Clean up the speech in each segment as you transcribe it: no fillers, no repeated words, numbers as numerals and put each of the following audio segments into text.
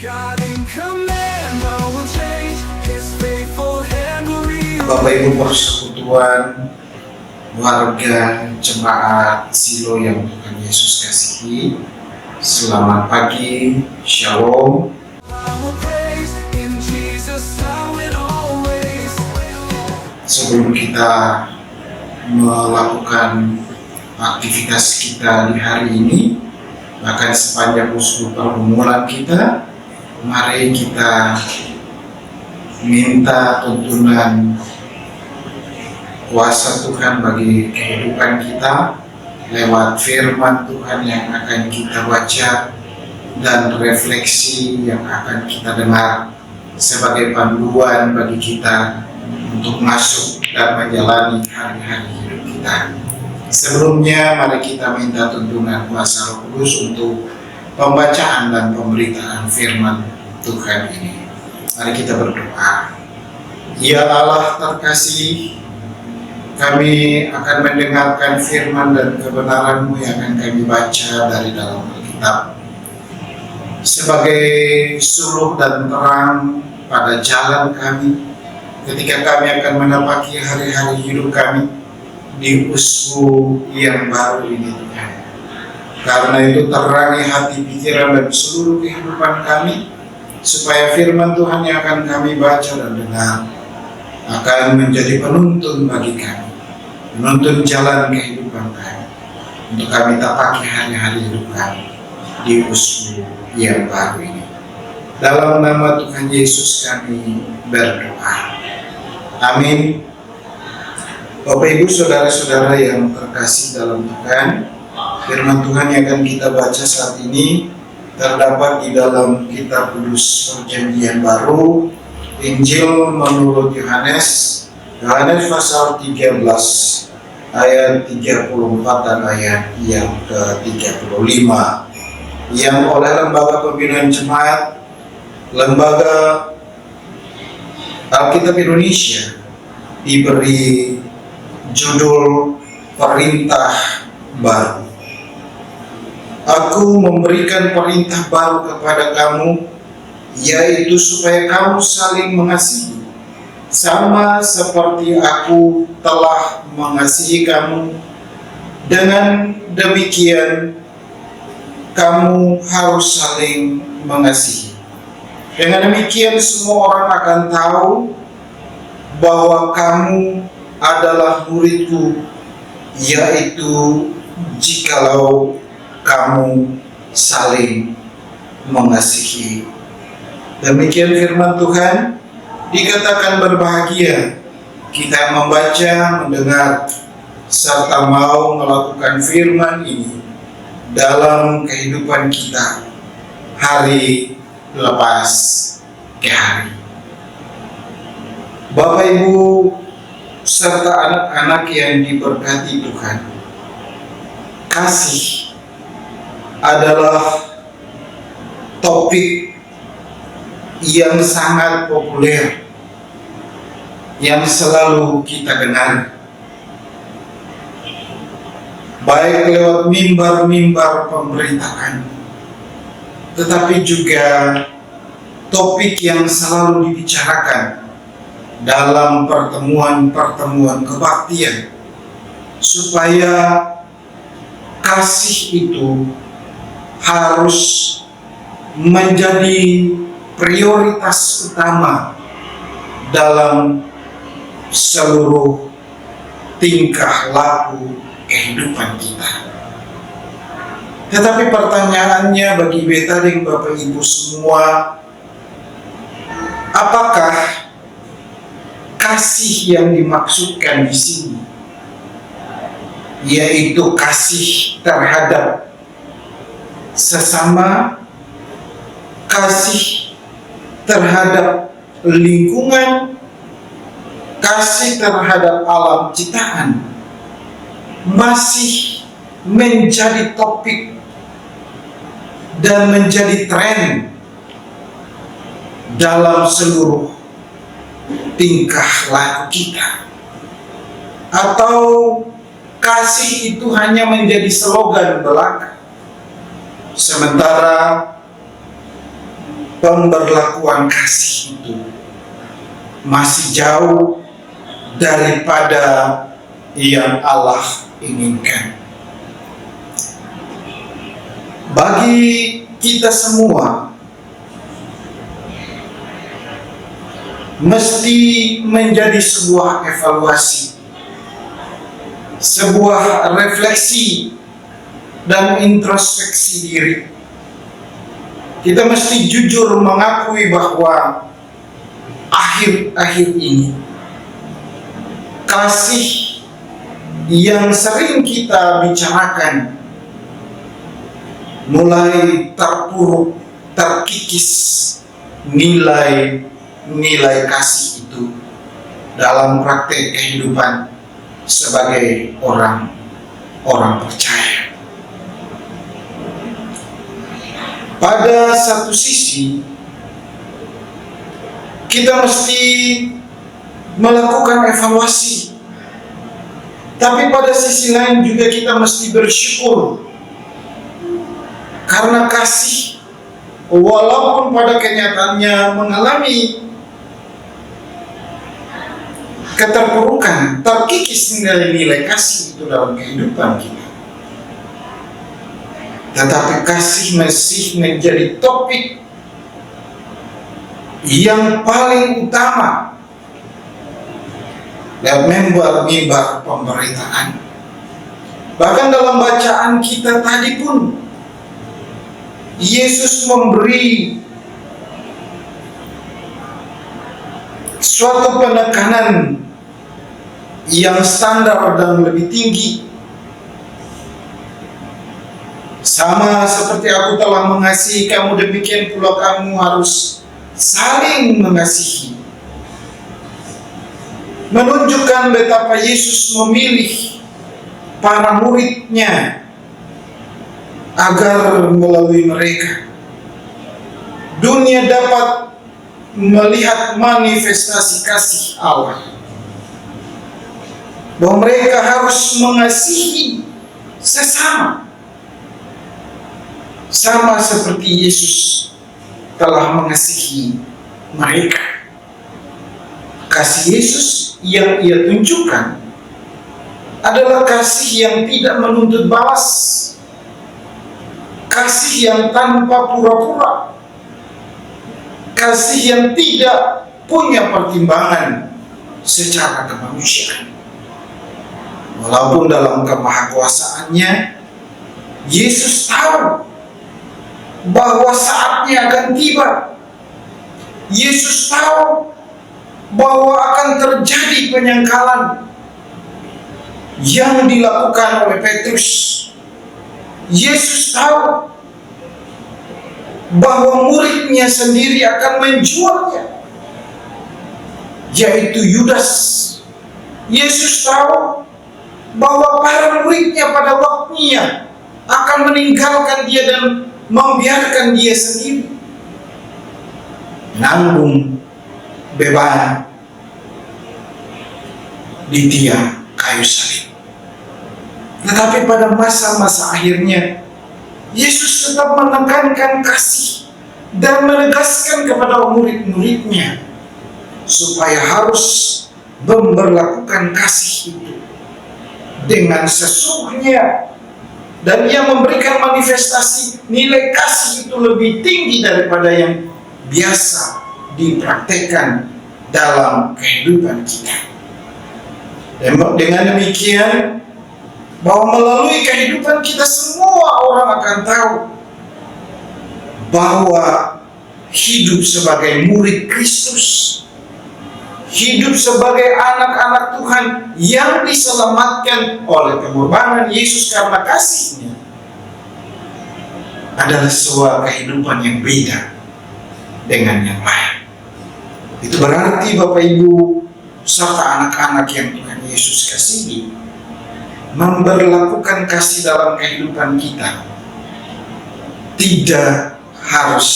Bapak Ibu persekutuan, warga jemaat Silo yang Tuhan Yesus kasihi, selamat pagi, Shalom. Sebelum kita melakukan aktivitas kita di hari ini, bahkan sepanjang usul pergumulan kita, mari kita minta tuntunan kuasa Tuhan bagi kehidupan kita lewat firman Tuhan yang akan kita baca dan refleksi yang akan kita dengar sebagai panduan bagi kita untuk masuk dan menjalani hari-hari hidup kita. Sebelumnya mari kita minta tuntunan kuasa Roh Kudus untuk pembacaan dan pemberitaan firman Tuhan ini. Mari kita berdoa. Ya Allah terkasih, kami akan mendengarkan firman dan kebenaran-Mu yang akan kami baca dari dalam Alkitab sebagai suluh dan terang pada jalan kami ketika kami akan menapaki hari-hari hidup kami di usbu yang baru ini Tuhan. Karena itu terangi hati, pikiran, dan seluruh kehidupan kami supaya firman Tuhan yang akan kami baca dan dengar akan menjadi penuntun bagi kami, menuntun jalan kehidupan kami untuk kami tapaki hari-hari hidup kami di usbu yang baru ini. Dalam nama Tuhan Yesus kami berdoa. Amin. Bapak Ibu saudara-saudara yang terkasih dalam Tuhan, firman Tuhan yang akan kita baca saat ini terdapat di dalam Kitab Kudus Perjanjian Baru, Injil menurut Yohanes pasal 13 ayat 34 dan ayat yang ke-35 yang oleh Lembaga Pembinaan Jemaat Lembaga Alkitab Indonesia diberi judul Perintah Baru. Aku memberikan perintah baru kepada kamu, yaitu supaya kamu saling mengasihi, sama seperti aku telah mengasihi kamu. Dengan demikian, kamu harus saling mengasihi. Dengan demikian, semua orang akan tahu bahwa kamu adalah muridku, yaitu jikalau kamu saling mengasihi. Demikian firman Tuhan. Dikatakan berbahagia kita membaca, mendengar, serta mau melakukan firman ini dalam kehidupan kita hari lepas ke hari. Bapak Ibu serta anak-anak yang diberkati Tuhan, kasih adalah topik yang sangat populer yang selalu kita dengar, baik lewat mimbar-mimbar pemberitaan, tetapi juga topik yang selalu dibicarakan dalam pertemuan-pertemuan kebaktian, supaya kasih itu harus menjadi prioritas utama dalam seluruh tingkah laku kehidupan kita. Tetapi pertanyaannya bagi beta dan Bapak Ibu semua, apakah kasih yang dimaksudkan di sini yaitu kasih terhadap sesama, kasih terhadap lingkungan, kasih terhadap alam ciptaan, masih menjadi topik dan menjadi tren dalam seluruh tingkah laku kita? Atau kasih itu hanya menjadi slogan belaka, sementara pemberlakuan kasih itu masih jauh daripada yang Allah inginkan. Bagi kita semua mesti menjadi sebuah evaluasi, sebuah refleksi dan introspeksi diri. Kita mesti jujur mengakui bahwa akhir-akhir ini kasih yang sering kita bicarakan mulai terpuruk, terkikis nilai kasih itu dalam praktek kehidupan sebagai orang percaya. Pada satu sisi, kita mesti melakukan evaluasi, tapi pada sisi lain juga kita mesti bersyukur karena kasih, walaupun pada kenyataannya mengalami keterpurukan, terkikis nilai-nilai kasih itu dalam kehidupan kita, tetapi kasih masih menjadi topik yang paling utama lewat mimbar pemberitaan. Bahkan dalam bacaan kita tadi pun Yesus memberi suatu penekanan yang standar dan lebih tinggi. Sama seperti aku telah mengasihi kamu, demikian pula kamu harus saling mengasihi. Menunjukkan betapa Yesus memilih para muridnya agar melalui mereka dunia dapat melihat manifestasi kasih Allah. Bahwa mereka harus mengasihi sesama, sama seperti Yesus telah mengasihi mereka. Kasih Yesus yang ia tunjukkan adalah kasih yang tidak menuntut balas, kasih yang tanpa pura-pura, kasih yang tidak punya pertimbangan secara kemanusiaan. Walaupun dalam kemahakuasaannya Yesus tahu bahwa saatnya akan tiba. Yesus tahu bahwa akan terjadi penyangkalan yang dilakukan oleh Petrus. Yesus tahu bahwa muridnya sendiri akan menjualnya, yaitu Yudas. Yesus tahu bahwa para muridnya pada waktunya akan meninggalkan dia dan membiarkan dia sendiri menanggung beban di tiang kayu salib. Tetapi pada masa-masa akhirnya Yesus tetap menekankan kasih dan menegaskan kepada murid-muridnya supaya harus memperlakukan kasih itu dengan sesungguhnya, dan ia memberikan manifestasi nilai kasih itu lebih tinggi daripada yang biasa dipraktekkan dalam kehidupan kita. Dengan demikian, bahwa melalui kehidupan kita semua orang akan tahu bahwa hidup sebagai murid Kristus, hidup sebagai anak-anak Tuhan yang diselamatkan oleh pengorbanan Yesus karena kasih-Nya adalah sebuah kehidupan yang beda dengan yang lain. Itu berarti Bapak Ibu serta anak-anak yang Tuhan Yesus kasihi, memberlakukan kasih dalam kehidupan kita tidak harus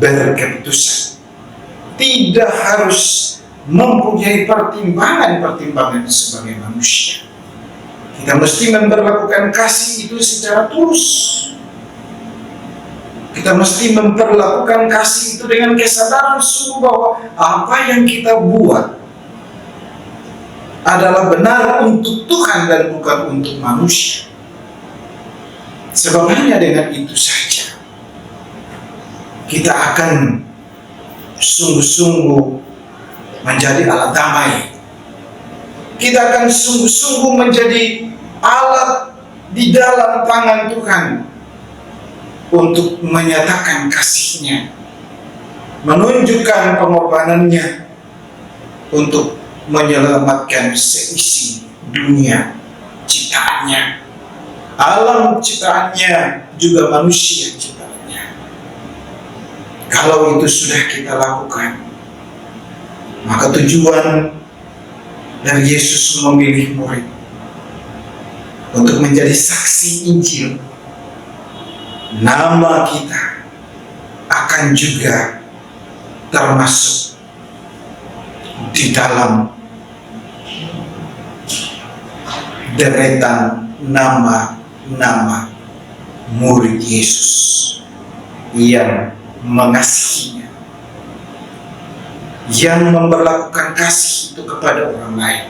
berkeputusan, tidak harus mempunyai pertimbangan sebagai manusia. Kita mesti memberlakukan kasih itu secara tulus. Kita mesti memperlakukan kasih itu dengan kesadaran sungguh bahwa apa yang kita buat adalah benar untuk Tuhan dan bukan untuk manusia. Sebab hanya dengan itu saja kita akan sungguh-sungguh menjadi alat damai. Kita akan sungguh-sungguh menjadi alat di dalam tangan Tuhan untuk menyatakan kasih-Nya, menunjukkan pengorbanannya untuk menyelamatkan seisi dunia ciptaannya, alam ciptaannya, juga manusia ciptaannya. Kalau itu sudah kita lakukan, maka tujuan dari Yesus memilih murid untuk menjadi saksi Injil, nama kita akan juga termasuk di dalam deretan nama-nama murid Yesus yang mengasihinya, yang memperlakukan kasih itu kepada orang lain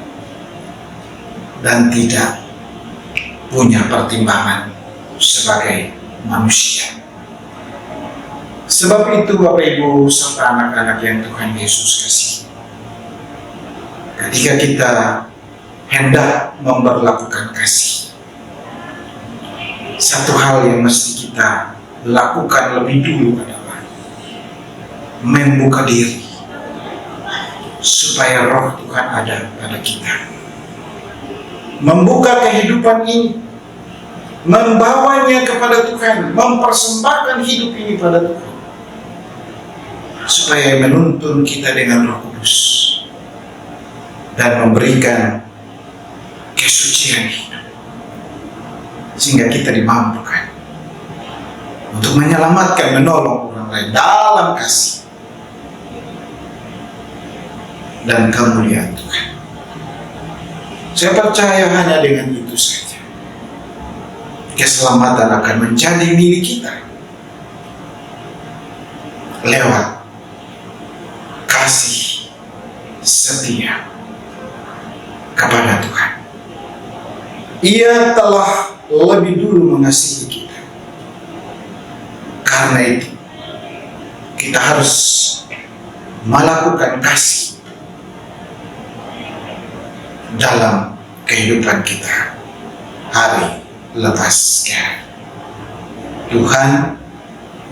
dan tidak punya pertimbangan sebagai manusia. Sebab itu Bapak Ibu serta anak-anak yang Tuhan Yesus kasih, ketika kita hendak memperlakukan kasih, satu hal yang mesti kita lakukan lebih dulu adalah membuka diri supaya roh Tuhan ada pada kita, membuka kehidupan ini, membawanya kepada Tuhan, mempersembahkan hidup ini pada Tuhan, supaya menuntun kita dengan Roh Kudus dan memberikan kesucian hidup, sehingga kita dimampukan untuk menyelamatkan, menolong orang lain dalam kasih dan kemuliaan Tuhan. Saya percaya hanya dengan itu saja keselamatan akan menjadi milik kita lewat kasih setia kepada Tuhan. Ia telah lebih dulu mengasihi kita. Karena itu kita harus melakukan kasih dalam kehidupan kita hari lepas hari. Tuhan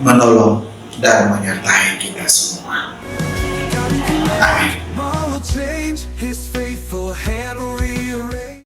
menolong dan menyertai kita semua.